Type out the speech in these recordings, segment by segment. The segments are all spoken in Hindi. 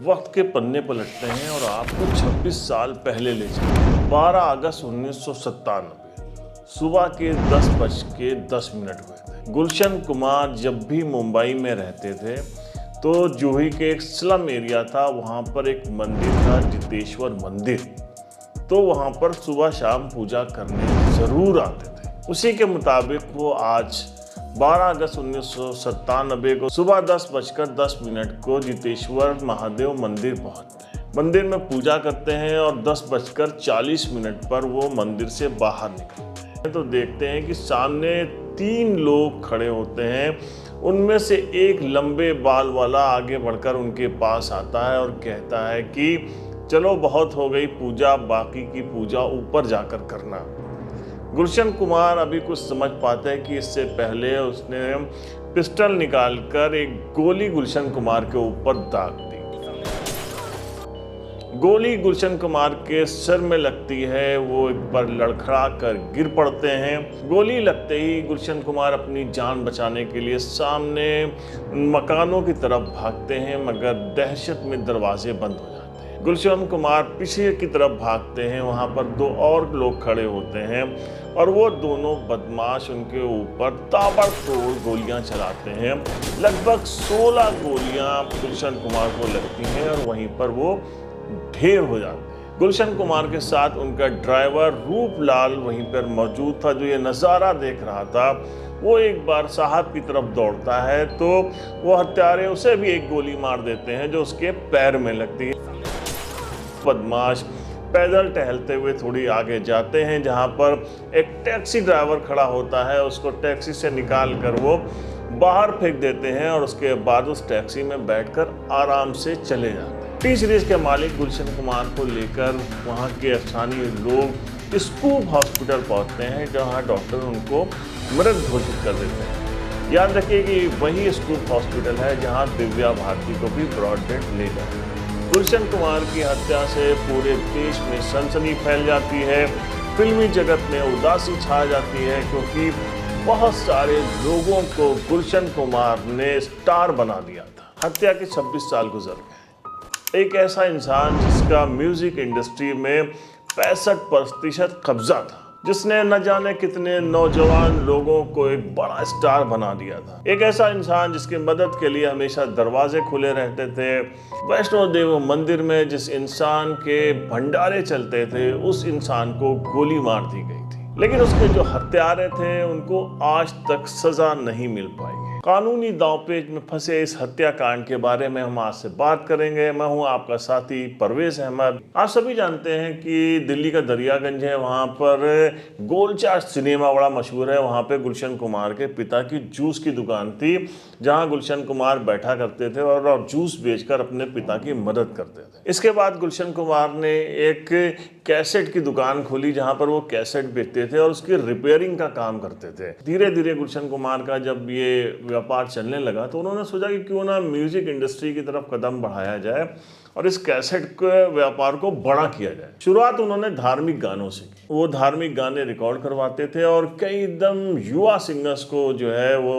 वक्त के पन्ने पलटते हैं और आपको 26 साल पहले ले चलते 12 अगस्त 1997 सुबह के 10:10 हुए थे। गुलशन कुमार जब भी मुंबई में रहते थे तो जूही के एक स्लम एरिया था, वहाँ पर एक मंदिर था, जितेश्वर मंदिर। तो वहाँ पर सुबह शाम पूजा करने ज़रूर आते थे। उसी के मुताबिक वो आज 12 अगस्त 1997 को सुबह 10:10 को जितेश्वर महादेव मंदिर पहुंचते हैं। मंदिर में पूजा करते हैं और 10:40 पर वो मंदिर से बाहर निकलते हैं तो देखते हैं कि सामने 3 लोग खड़े होते हैं। उनमें से एक लंबे बाल वाला आगे बढ़कर उनके पास आता है और कहता है कि चलो बहुत हो गई पूजा, बाकी की पूजा ऊपर जाकर करना। गुलशन कुमार अभी कुछ समझ पाते हैं कि इससे पहले उसने पिस्टल निकालकर एक गोली गुलशन कुमार के ऊपर दाग दी। गोली गुलशन कुमार के सिर में लगती है, वो एक बार लड़खड़ा कर गिर पड़ते हैं। गोली लगते ही गुलशन कुमार अपनी जान बचाने के लिए सामने मकानों की तरफ भागते हैं, मगर दहशत में दरवाजे बंद हो जाते हैं। गुलशन कुमार पीछे की तरफ भागते हैं, वहाँ पर 2 और लोग खड़े होते हैं और वो दोनों बदमाश उनके ऊपर ताबड़तोड़ गोलियां चलाते हैं। लगभग 16 गोलियां गुलशन कुमार को लगती हैं और वहीं पर वो ढेर हो जाते हैं। गुलशन कुमार के साथ उनका ड्राइवर रूपलाल वहीं पर मौजूद था, जो ये नज़ारा देख रहा था। वो एक बार साहब की तरफ दौड़ता है तो वो हत्यारे उसे भी एक गोली मार देते हैं जो उसके पैर में लगती है। बदमाश पैदल टहलते हुए थोड़ी आगे जाते हैं, जहां पर एक टैक्सी ड्राइवर खड़ा होता है। उसको टैक्सी से निकाल कर वो बाहर फेंक देते हैं और उसके बाद उस टैक्सी में बैठकर आराम से चले जाते हैं। टी सीरीज के मालिक गुलशन कुमार को लेकर वहां के स्थानीय लोग स्कूप हॉस्पिटल पहुंचते हैं, जहां डॉक्टर उनको मृत घोषित कर देते हैं। याद रखिए कि वही स्कूप हॉस्पिटल है जहाँ दिव्या भारती को भी ब्रॉड डेथ ले गए। गुलशन कुमार की हत्या से पूरे देश में सनसनी फैल जाती है। फिल्मी जगत में उदासी छा जाती है, क्योंकि बहुत सारे लोगों को गुलशन कुमार ने स्टार बना दिया था। हत्या के 26 साल गुजर गए। एक ऐसा इंसान जिसका म्यूजिक इंडस्ट्री में 65% कब्जा था, जिसने न जाने कितने नौजवान लोगों को एक बड़ा स्टार बना दिया था। एक ऐसा इंसान जिसकी मदद के लिए हमेशा दरवाजे खुले रहते थे। वैष्णो देवी मंदिर में जिस इंसान के भंडारे चलते थे, उस इंसान को गोली मार दी गई थी, लेकिन उसके जो हत्यारे थे उनको आज तक सजा नहीं मिल पाई है। कानूनी दांवपेच में फंसे इस हत्याकांड के बारे में हम आज से बात करेंगे। मैं हूं आपका साथी परवेज अहमद। आप सभी जानते हैं कि दिल्ली का दरियागंज है, वहां पर गोलचार सिनेमा बड़ा मशहूर है। वहां पे गुलशन कुमार के पिता की जूस की दुकान थी, जहां गुलशन कुमार बैठा करते थे और जूस बेचकर अपने पिता की मदद करते थे। इसके बाद गुलशन कुमार ने एक कैसेट की दुकान खोली, जहां पर वो कैसेट बेचते थे और उसकी रिपेयरिंग का काम करते थे। धीरे धीरे गुलशन कुमार का जब ये व्यापार चलने लगा तो उन्होंने सोचा कि क्यों ना म्यूजिक इंडस्ट्री की तरफ कदम बढ़ाया जाए और इस कैसेट के व्यापार को बड़ा किया जाए। शुरुआत उन्होंने धार्मिक गानों से की। वो धार्मिक गाने रिकॉर्ड करवाते थे और कई एकदम युवा सिंगर्स को जो है वो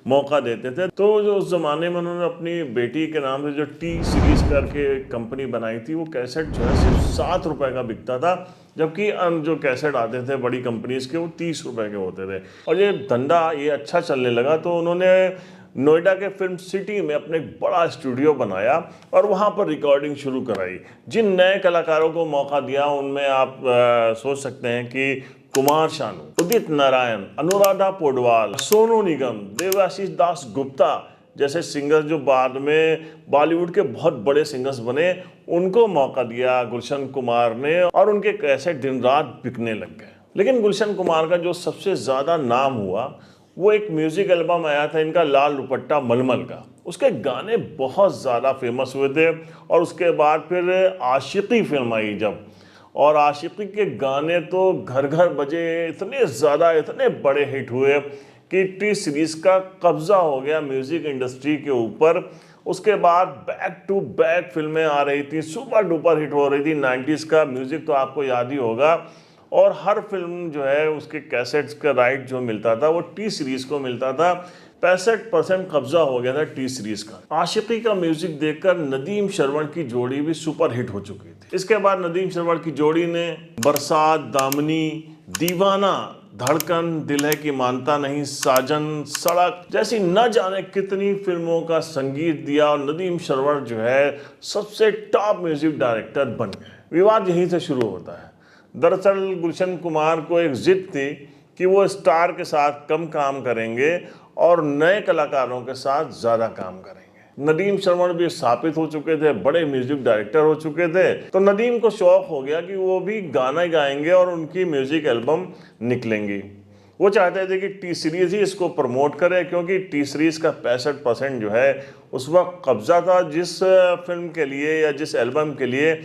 मौका देते थे। तो जो उस जमाने में उन्होंने अपनी बेटी के नाम से जो टी सीरीज करके कंपनी बनाई थी, वो कैसेट जो है सिर्फ 7 रुपए का बिकता था, जबकि जो कैसेट आते थे बड़ी कंपनीज के वो 30 रुपए के होते थे। और ये धंधा ये अच्छा चलने लगा तो उन्होंने नोएडा के फिल्म सिटी में अपने एक बड़ा स्टूडियो बनाया और वहाँ पर रिकॉर्डिंग शुरू कराई। जिन नए कलाकारों को मौका दिया उनमें आप सोच सकते हैं कि कुमार शानू, उदित नारायण, अनुराधा पौडवाल, सोनू निगम, देवाशीष दास गुप्ता जैसे सिंगर्स जो बाद में बॉलीवुड के बहुत बड़े सिंगर्स बने, उनको मौका दिया गुलशन कुमार ने और उनके कैसेट दिन रात बिकने लग गए। लेकिन गुलशन कुमार का जो सबसे ज़्यादा नाम हुआ वो एक म्यूजिक एल्बम आया था इनका, लाल दुपट्टा मलमल का। उसके गाने बहुत ज़्यादा फेमस हुए थे और उसके बाद फिर आशिकी फिल्म आई जब, और आशिकी के गाने तो घर घर बजे, इतने ज़्यादा इतने बड़े हिट हुए कि टी सीरीज़ का कब्जा हो गया म्यूज़िक इंडस्ट्री के ऊपर। उसके बाद बैक टू बैक फिल्में आ रही थी, सुपर डुपर हिट हो रही थी। 90s का म्यूज़िक तो आपको याद ही होगा। और हर फिल्म जो है उसके कैसेट्स का राइट जो मिलता था वो टी सीरीज को मिलता था। 65% कब्जा हो गया था टी सीरीज का। आशिकी का म्यूजिक देखकर नदीम श्रवण की जोड़ी भी सुपर हिट हो चुकी थी। इसके बाद नदीम श्रवण की जोड़ी ने बरसात, दामिनी, दीवाना, धड़कन, दिल है कि मानता नहीं, साजन, सड़क जैसी न जाने कितनी फिल्मों का संगीत दिया और नदीम श्रवण जो है सबसे टॉप म्यूजिक डायरेक्टर बन गए। विवाद यहीं से शुरू होता है। दरअसल गुलशन कुमार को एक जिद थी कि वो स्टार के साथ कम काम करेंगे और नए कलाकारों के साथ ज़्यादा काम करेंगे। नदीम श्रवण भी स्थापित हो चुके थे, बड़े म्यूजिक डायरेक्टर हो चुके थे, तो नदीम को शौक हो गया कि वो भी गाना गाएंगे और उनकी म्यूजिक एल्बम निकलेंगी। वो चाहते थे कि टी सीरीज़ ही इसको प्रमोट करे, क्योंकि टी सीरीज़ का 65% जो है उस वक्त कब्जा था। जिस फिल्म के लिए या जिस एल्बम के लिए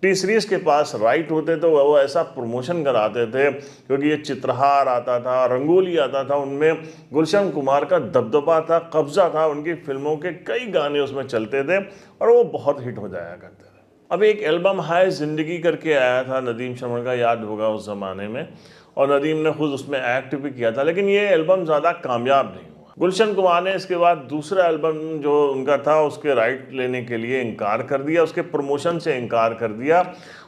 टी सीरीज़ के पास राइट होते तो वो ऐसा प्रमोशन कराते थे, क्योंकि ये चित्रहार आता था, रंगोली आता था, उनमें गुलशन कुमार का दबदबा था, कब्जा था, उनकी फिल्मों के कई गाने उसमें चलते थे और वो बहुत हिट हो जाया करते थे। अब एक एल्बम हाय ज़िंदगी करके आया था नदीम श्रवण का, याद होगा उस ज़माने में, और नदीम ने खुद उसमें एक्ट भी किया था, लेकिन ये एल्बम ज़्यादा कामयाब नहीं। गुलशन कुमार ने इसके बाद दूसरा एल्बम जो उनका था उसके राइट लेने के लिए इनकार कर दिया, उसके प्रमोशन से इनकार कर दिया।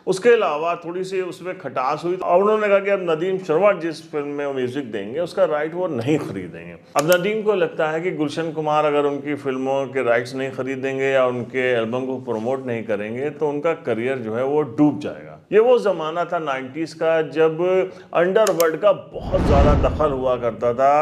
उसके अलावा थोड़ी सी उसमें खटास हुई और उन्होंने कहा कि अब नदीम श्रवण जिस फिल्म में वो म्यूजिक देंगे उसका राइट वो नहीं खरीदेंगे। अब नदीम को लगता है कि गुलशन कुमार अगर उनकी फिल्मों के राइट्स नहीं खरीदेंगे या उनके एल्बम को प्रमोट नहीं करेंगे तो उनका करियर जो है वो डूब जाएगा। ये वो ज़माना था 90s का जब अंडरवर्ल्ड का बहुत ज़्यादा दखल हुआ करता था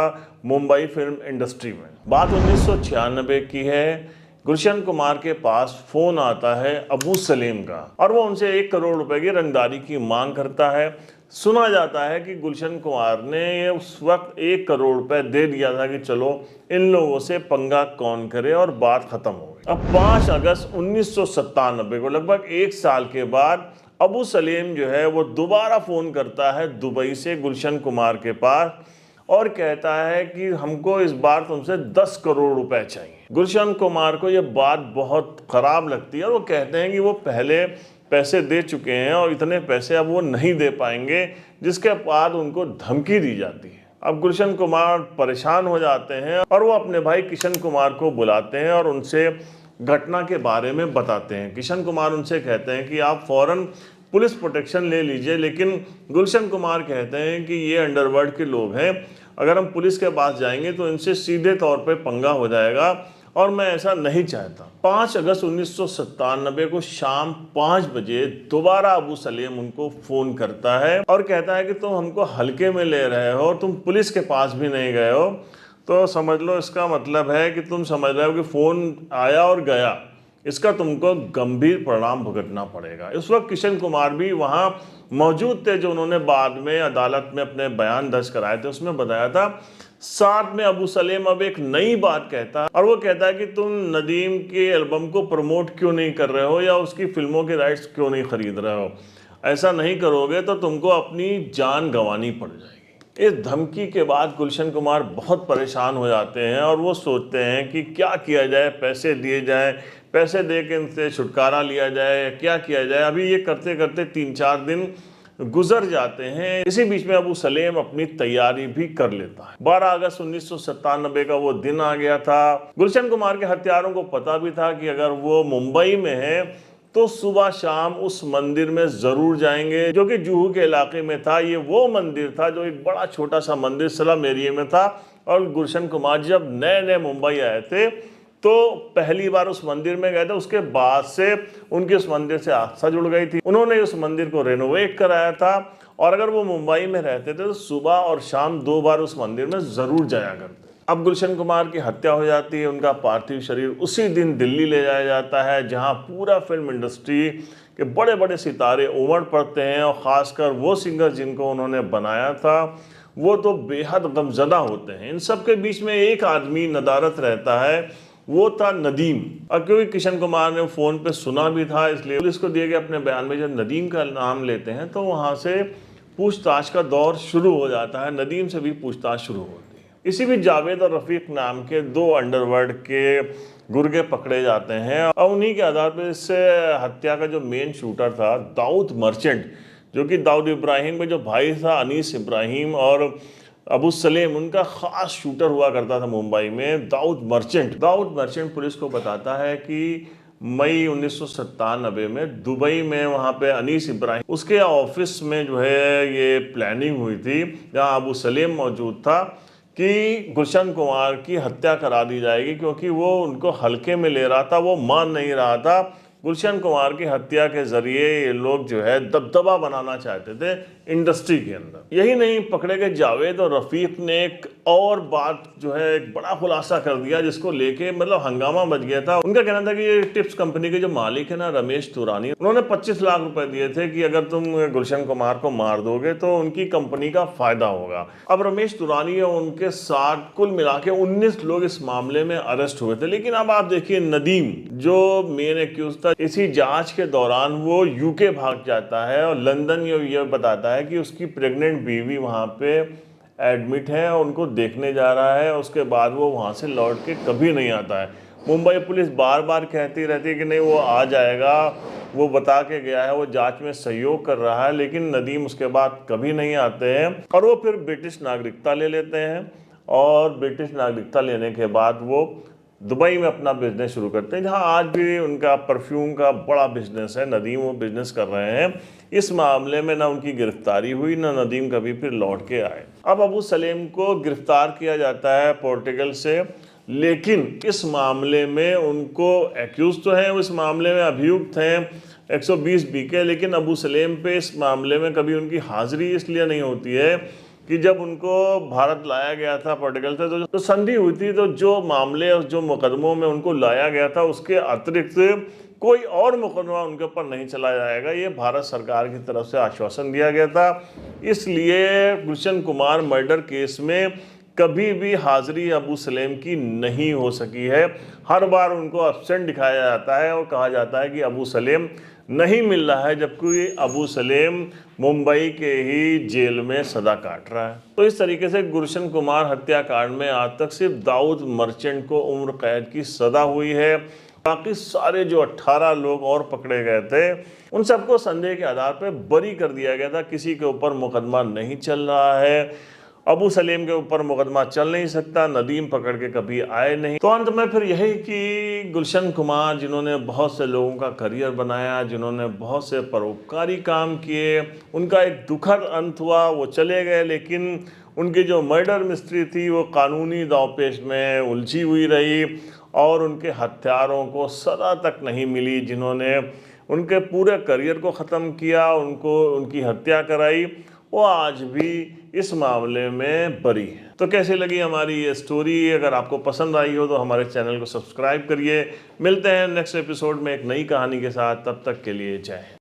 मुंबई फिल्म इंडस्ट्री में। बात 1996 की है। गुलशन कुमार के पास फ़ोन आता है अबू सलीम का और वो उनसे 1 करोड़ रुपए की रंगदारी की मांग करता है। सुना जाता है कि गुलशन कुमार ने उस वक्त 1 करोड़ रुपए दे दिया था कि चलो इन लोगों से पंगा कौन करे और बात ख़त्म हो गई। अब 5 अगस्त 1997 को लगभग 1 साल के बाद अबू सलीम जो है वो दोबारा फ़ोन करता है दुबई से गुलशन कुमार के पास और कहता है कि हमको इस बार तुमसे 10 करोड़ रुपए चाहिए। गुलशन कुमार को ये बात बहुत ख़राब लगती है और वो कहते हैं कि वो पहले पैसे दे चुके हैं और इतने पैसे अब वो नहीं दे पाएंगे, जिसके बाद उनको धमकी दी जाती है। अब गुलशन कुमार परेशान हो जाते हैं और वो अपने भाई किशन कुमार को बुलाते हैं और उनसे घटना के बारे में बताते हैं। किशन कुमार उनसे कहते हैं कि आप फ़ौरन पुलिस प्रोटेक्शन ले लीजिए, लेकिन गुलशन कुमार कहते हैं कि ये अंडरवर्ल्ड के लोग हैं, अगर हम पुलिस के पास जाएंगे तो इनसे सीधे तौर पे पंगा हो जाएगा और मैं ऐसा नहीं चाहता। 5 अगस्त 1997 को शाम 5 बजे दोबारा अबू सलीम उनको फ़ोन करता है और कहता है कि तुम हमको हल्के में ले रहे हो, तुम पुलिस के पास भी नहीं गए हो, तो समझ लो इसका मतलब है कि तुम समझ रहे हो कि फ़ोन आया और गया, इसका तुमको गंभीर परिणाम भुगतना पड़ेगा। इस वक्त किशन कुमार भी वहाँ मौजूद थे, जो उन्होंने बाद में अदालत में अपने बयान दर्ज कराए थे, उसमें बताया था। साथ में अबू सलीम अब एक नई बात कहता है और वो कहता है कि तुम नदीम के एल्बम को प्रमोट क्यों नहीं कर रहे हो या उसकी फिल्मों के राइट्स क्यों नहीं खरीद रहे हो, ऐसा नहीं करोगे तो तुमको अपनी जान गंवानी पड़ जाएगी। इस धमकी के बाद गुलशन कुमार बहुत परेशान हो जाते हैं और वो सोचते हैं कि क्या किया जाए, पैसे दिए जाए, पैसे दे के इनसे छुटकारा लिया जाए, क्या किया जाए। अभी ये करते करते 3-4 दिन गुजर जाते हैं। इसी बीच में अबू सलीम अपनी तैयारी भी कर लेता है। 12 अगस्त 1997 का वो दिन आ गया था। गुलशन कुमार के हत्यारों को पता भी था कि अगर वो मुंबई में है तो सुबह शाम उस मंदिर में ज़रूर जाएंगे, जो कि जुहू के इलाके में था। ये वो मंदिर था जो एक बड़ा छोटा सा मंदिर स्लम एरिया में था और गुलशन कुमार जब नए नए मुंबई आए थे तो पहली बार उस मंदिर में गए थे। उसके बाद से उनकी उस मंदिर से आस्था जुड़ गई थी। उन्होंने उस मंदिर को रेनोवेट कराया था और अगर वो मुंबई में रहते थे तो सुबह और शाम 2 बार उस मंदिर में ज़रूर जाया करते। अब गुलशन कुमार की हत्या हो जाती है। उनका पार्थिव शरीर उसी दिन दिल्ली ले जाया जाता है, जहाँ पूरा फिल्म इंडस्ट्री के बड़े बड़े सितारे उमड़ पड़ते हैं और ख़ासकर वो सिंगर जिनको उन्होंने बनाया था वो तो बेहद गमज़दा होते हैं। इन सब के बीच में एक आदमी नदारत रहता है, वो था नदीम। और क्योंकि किशन कुमार ने फ़ोन पे सुना भी था, इसलिए पुलिस को दिए गए अपने बयान में जब नदीम का नाम लेते हैं तो वहाँ से पूछताछ का दौर शुरू हो जाता है। नदीम से भी पूछताछ शुरू होती है। इसी बीच जावेद और रफ़ीक नाम के 2 अंडरवर्ल्ड के गुर्गे पकड़े जाते हैं और उन्हीं के आधार पर इस हत्या का जो मेन शूटर था दाऊद मर्चेंट, जो कि दाऊद इब्राहिम में जो भाई था अनीस इब्राहिम और अबू सलेम, उनका ख़ास शूटर हुआ करता था मुंबई में, दाऊद मर्चेंट पुलिस को बताता है कि मई 1997 में दुबई में वहाँ पे अनीस इब्राहिम उसके ऑफिस में जो है ये प्लानिंग हुई थी, जहाँ अबू सलेम मौजूद था कि गुलशन कुमार की हत्या करा दी जाएगी, क्योंकि वो उनको हल्के में ले रहा था, वो मान नहीं रहा था। गुलशन कुमार की हत्या के जरिए ये लोग जो है दबदबा बनाना चाहते थे इंडस्ट्री के अंदर। यही नहीं, पकड़े गए जावेद और रफीक ने एक और बात जो है एक बड़ा खुलासा कर दिया, जिसको लेके मतलब हंगामा मच गया था। उनका कहना था कि ये टिप्स कंपनी के जो मालिक है ना, रमेश तुरानी, उन्होंने 25 लाख रुपए दिए थे कि अगर तुम गुलशन कुमार को मार दोगे तो उनकी कंपनी का फायदा होगा। अब रमेश तुरानी और उनके साथ कुल मिला के 19 लोग इस मामले में अरेस्ट हुए थे। लेकिन अब आप देखिए, नदीम जो मेन एक्यूज था, इसी जांच के दौरान वो यूके भाग जाता है और लंदन ये बताता है कि उसकी प्रेग्नेंट बीवी वहाँ पे एडमिट है और उनको देखने जा रहा है। उसके बाद वो वहाँ से लौट के कभी नहीं आता है। मुंबई पुलिस बार बार कहती रहती है कि नहीं वो आ जाएगा, वो बता के गया है, वो जांच में सहयोग कर रहा है, लेकिन नदीम उसके बाद कभी नहीं आते हैं और वो फिर ब्रिटिश नागरिकता ले लेते हैं। और ब्रिटिश नागरिकता लेने के बाद वो दुबई में अपना बिजनेस शुरू करते हैं, जहां आज भी उनका परफ्यूम का बड़ा बिजनेस है। नदीम वो बिजनेस कर रहे हैं। इस मामले में ना उनकी गिरफ्तारी हुई, ना नदीम कभी फिर लौट के आए। अब अबू सलेम को गिरफ्तार किया जाता है पोर्टुगल से, लेकिन इस मामले में उनको एक्यूज तो हैं, इस मामले में अभियुक्त हैं 120 के, लेकिन अबू सलेम पे इस मामले में कभी उनकी हाजिरी इसलिए नहीं होती है कि जब उनको भारत लाया गया था पोर्टुगल से तो संधि हुई थी, तो जो मामले और जो मुकदमों में उनको लाया गया था उसके अतिरिक्त कोई और मुकदमा उनके ऊपर नहीं चला जाएगा, ये भारत सरकार की तरफ से आश्वासन दिया गया था। इसलिए गुलशन कुमार मर्डर केस में कभी भी हाजिरी अबू सलेम की नहीं हो सकी है। हर बार उनको एब्सेंट दिखाया जाता है और कहा जाता है कि अबू सलेम नहीं मिल रहा है, जबकि अबू सलेम मुंबई के ही जेल में सदा काट रहा है। तो इस तरीके से गुलशन कुमार हत्याकांड में आज तक सिर्फ दाऊद मर्चेंट को उम्र कैद की सजा हुई है। बाकी सारे जो 18 लोग और पकड़े गए थे, उन सबको संदेह के आधार पर बरी कर दिया गया था। किसी के ऊपर मुकदमा नहीं चल रहा है। अबू सलेम के ऊपर मुकदमा चल नहीं सकता, नदीम पकड़ के कभी आए नहीं। तो अंत में फिर यही कि गुलशन कुमार, जिन्होंने बहुत से लोगों का करियर बनाया, जिन्होंने बहुत से परोपकारी काम किए, उनका एक दुखद अंत हुआ, वो चले गए। लेकिन उनकी जो मर्डर मिस्ट्री थी वो कानूनी दांवपेच में उलझी हुई रही और उनके हत्यारों को सजा तक नहीं मिली, जिन्होंने उनके पूरे करियर को ख़त्म किया, उनकी हत्या कराई, वो आज भी इस मामले में बरी है। तो कैसी लगी हमारी ये स्टोरी? अगर आपको पसंद आई हो तो हमारे चैनल को सब्सक्राइब करिए। मिलते हैं नेक्स्ट एपिसोड में एक नई कहानी के साथ। तब तक के लिए जय हिंद।